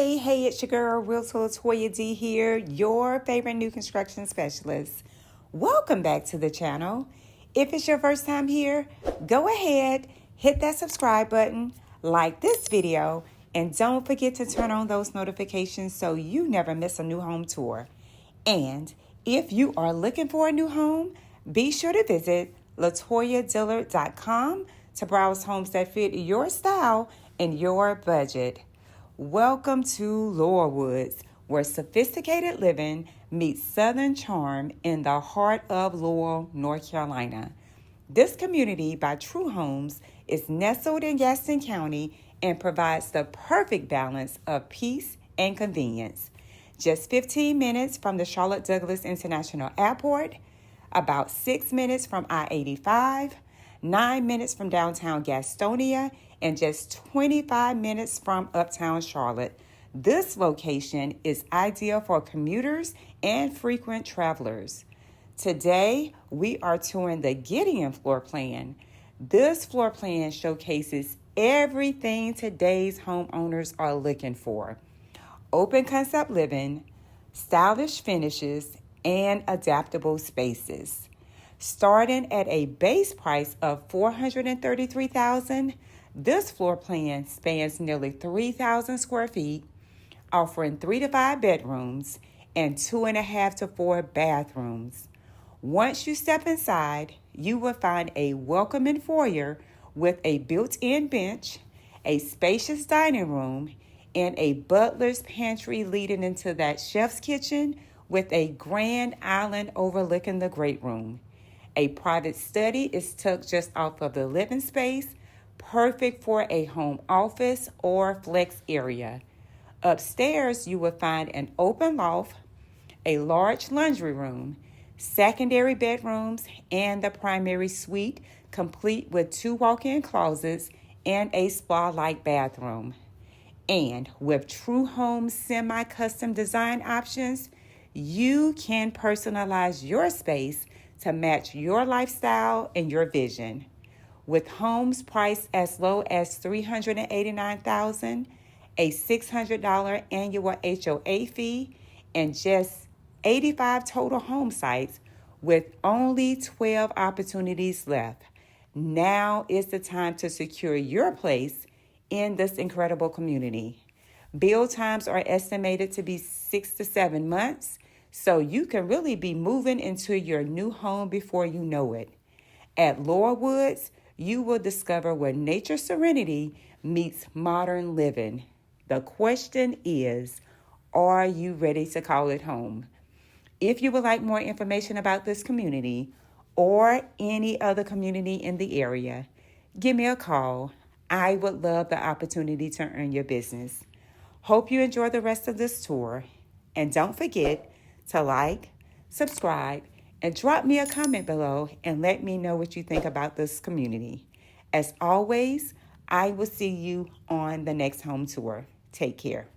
Hey, it's your girl, Realtor Latoya D here, your favorite new construction specialist. Welcome back to the channel. If it's your first time here, go ahead, hit that subscribe button, like this video, and don't forget to turn on those notifications so you never miss a new home tour. And if you are looking for a new home, be sure to visit LatoyaDillard.com to browse homes that fit your style and your budget. Welcome to Lowell Woods, where sophisticated living meets southern charm in the heart of Lowell, North Carolina. This community by True Homes is nestled in Gaston County and provides the perfect balance of peace and convenience. Just 15 minutes from the Charlotte Douglas International Airport, about 6 minutes from I-85, 9 minutes from Downtown Gastonia, and just 25 minutes from Uptown Charlotte. This location is ideal for commuters and frequent travelers. Today, we are touring the Gideon floor plan. This floor plan showcases everything today's homeowners are looking for: open concept living, stylish finishes, and adaptable spaces. Starting at a base price of $433,000, this floor plan spans nearly 3,000 square feet, offering 3 to 5 bedrooms and 2.5 to 4 bathrooms. Once you step inside, you will find a welcoming foyer with a built-in bench, a spacious dining room, and a butler's pantry leading into that chef's kitchen with a grand island overlooking the great room. A private study is tucked just off of the living space, perfect for a home office or flex area. Upstairs, you will find an open loft, a large laundry room, secondary bedrooms, and the primary suite, complete with 2 walk-in closets and a spa-like bathroom. And with True Homes semi-custom design options, you can personalize your space to match your lifestyle and your vision. With homes priced as low as $389,000, a $600 annual HOA fee, and just 85 total home sites with only 12 opportunities left, now is the time to secure your place in this incredible community. Build times are estimated to be 6 to 7 months, so you can really be moving into your new home before you know it. At Lowell Woods, you will discover where nature serenity meets modern living. The question is, are you ready to call it home? If you would like more information about this community or any other community in the area, give me a call. I would love the opportunity to earn your business. Hope you enjoy the rest of this tour. And don't forget to like, subscribe, and drop me a comment below and let me know what you think about this community. As always, I will see you on the next home tour. Take care.